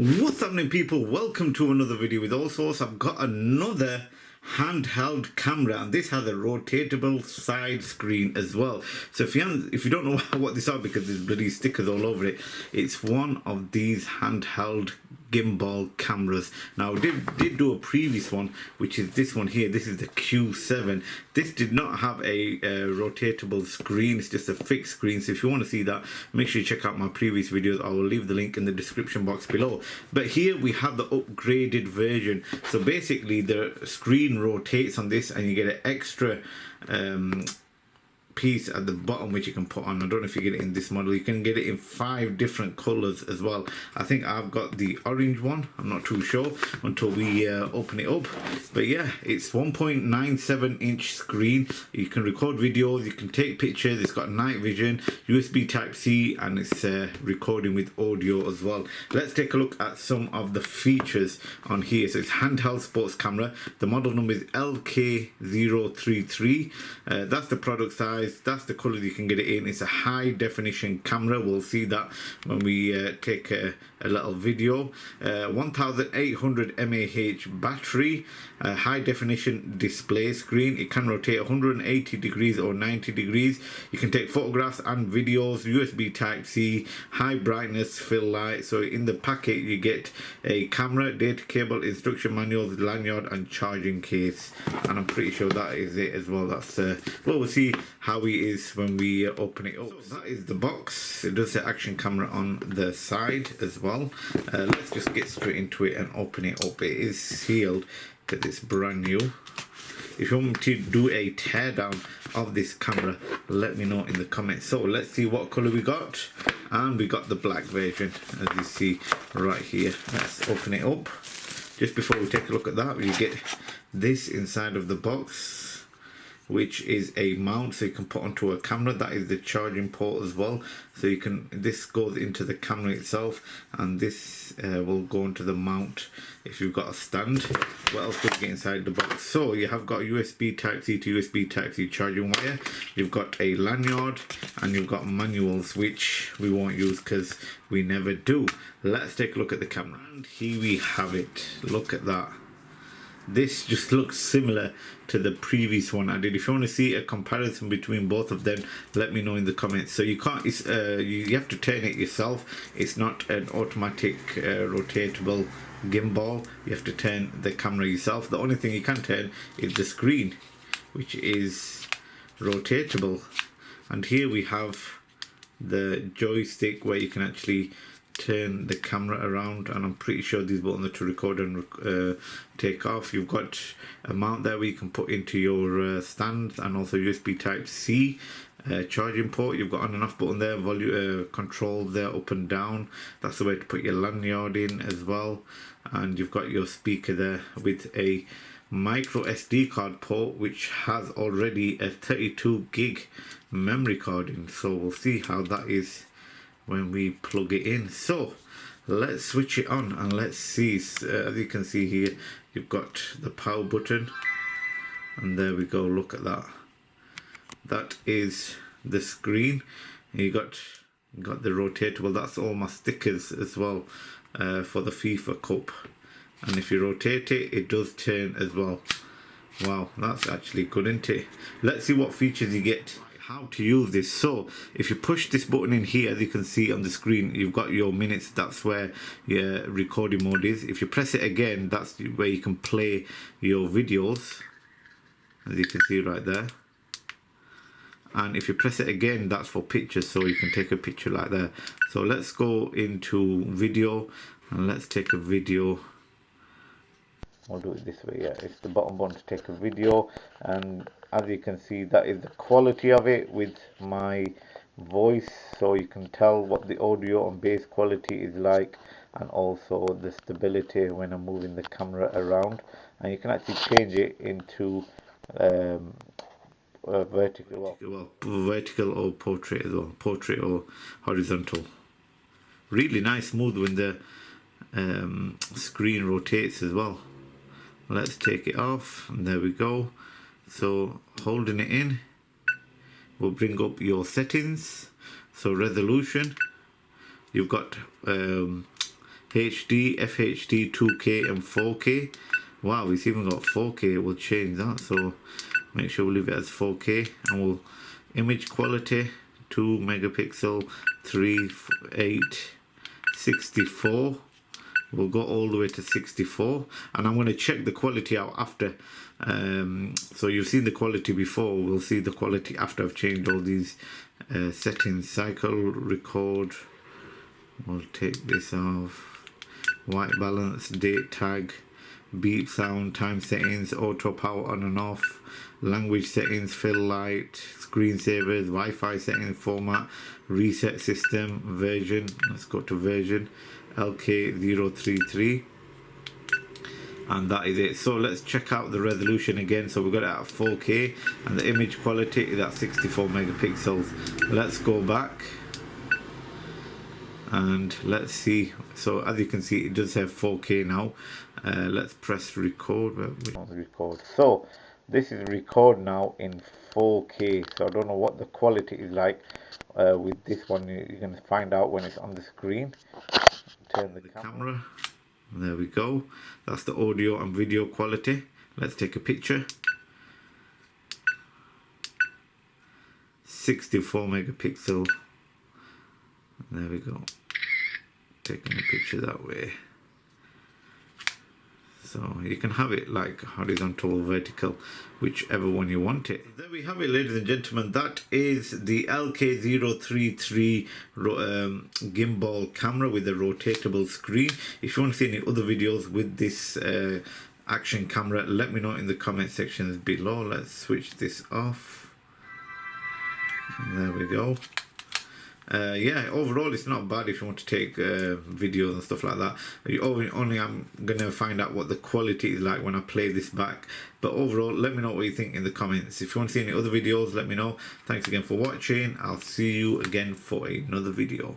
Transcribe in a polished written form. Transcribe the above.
What's happening, people? Welcome to another video with Allsortzz. I've got another handheld camera, and this has a rotatable side screen as well. So if you don't know what this are, because there's bloody stickers all over it, it's one of these handheld gimbal cameras. Now I did do a previous one, which is this one here. This is the Q7. This did not have a rotatable screen. It's just a fixed screen. So if you want to see that, make sure you check out my previous videos. I will leave the link in the description box below. But here we have the upgraded version. So basically the screen rotates on this, and you get an extra piece at the bottom which you can put on. I don't know if you get it in this model. You can get it in 5 different colors as well. I think I've got the orange one. I'm not too sure until we open it up. But yeah, it's 1.97 inch screen. You can record videos, you can take pictures. It's got night vision, USB type C, and it's recording with audio as well. Let's take a look at some of the features on here. So it's handheld sports camera. The model number is LK033. That's the product size. That's the color you can get it in. It's a high definition camera. We'll see that when we take a little video. 1800 mAh battery, high definition display screen. It can rotate 180 degrees or 90 degrees. You can take photographs and videos. USB type C, high brightness fill light. So in the packet you get a camera, data cable, instruction manuals, lanyard, and charging case. And I'm pretty sure that is it as well. That's well, we'll see how it is when we open it up. So that is the box. It does say action camera on the side as well. Let's just get straight into it and open it up. It is sealed because it's brand new. If you want me to do a teardown of this camera, let me know in the comments. So let's see what color we got. And we got the black version, as you see right here. Let's open it up. Just before we take a look at that, you get this inside of the box, which is a mount so you can put onto a camera. That is the charging port as well. So you can, this goes into the camera itself, and this will go into the mount if you've got a stand. What else does get inside the box? So you have got USB type C to USB type C charging wire. You've got a lanyard, and you've got manuals, which we won't use because we never do. Let's take a look at the camera. And here we have it. Look at that. This just looks similar to the previous one I did. If you want to see a comparison between both of them, let me know in the comments. So you can't, it's, you have to turn it yourself. It's not an automatic rotatable gimbal. You have to turn the camera yourself. The only thing you can turn is the screen, which is rotatable. And here we have the joystick where you can actually turn the camera around, and I'm pretty sure these buttons are to record and take off. You've got a mount there where you can put into your stand, and also USB type C charging port. You've got on and off button there, volume control there, up and down. That's the way to put your lanyard in as well. And you've got your speaker there with a micro SD card port, which has already a 32 gig memory card in. So we'll see how that is when we plug it in. So let's switch it on and let's see. As you can see here, you've got the power button, and there we go. Look at that. That is the screen. You got the rotatable. That's all my stickers as well for the FIFA Cup. And if you rotate it, it does turn as well. Wow, that's actually good, isn't it? Let's see what features you get. How to use this. So if you push this button in here, as you can see on the screen, you've got your minutes. That's where your recording mode is. If you press it again, that's where you can play your videos, as you can see right there. And if you press it again, that's for pictures, so you can take a picture like that. So let's go into video, and let's take a video. I'll do it this way. Yeah, it's the bottom button to take a video, and as you can see, that is the quality of it with my voice, so you can tell what the audio and bass quality is like, and also the stability when I'm moving the camera around. And you can actually change it into vertical or portrait as well, portrait or horizontal. Really nice, smooth when the screen rotates as well. Let's take it off, and there we go. So holding it in will bring up your settings. So resolution, you've got HD, FHD, 2K and 4K. Wow, it's even got 4K. We'll change that, so make sure we leave it as 4K, and we'll image quality 2 megapixel, 3, 8, 64. We'll go all the way to 64, and I'm going to check the quality out after. So you've seen the quality before, we'll see the quality after I've changed all these settings. Cycle, record, we'll take this off. White balance, date tag, beep sound, time settings, auto power on and off, language settings, fill light, screensavers, Wi-Fi settings, format, reset system, version. Let's go to version LK033, and that is it. So let's check out the resolution again. So we've got it at 4K, and the image quality is at 64 megapixels. Let's go back and let's see. So as you can see, it does have 4K now. Let's press record. So this is record now in 4K. So I don't know what the quality is like with this one. You're going to find out when it's on the screen. Turn the camera. There we go. That's the audio and video quality. Let's take a picture. 64 megapixel. There we go. Taking a picture that way. So you can have it like horizontal or vertical, whichever one you want it. There we have it, ladies and gentlemen. That is the LK033 gimbal camera with a rotatable screen. If you want to see any other videos with this action camera, let me know in the comment sections below. Let's switch this off. There we go. Yeah, overall it's not bad if you want to take videos and stuff like that. Only I'm gonna find out what the quality is like when I play this back. But overall, let me know what you think in the comments. If you want to see any other videos, let me know. Thanks again for watching. I'll see you again for another video.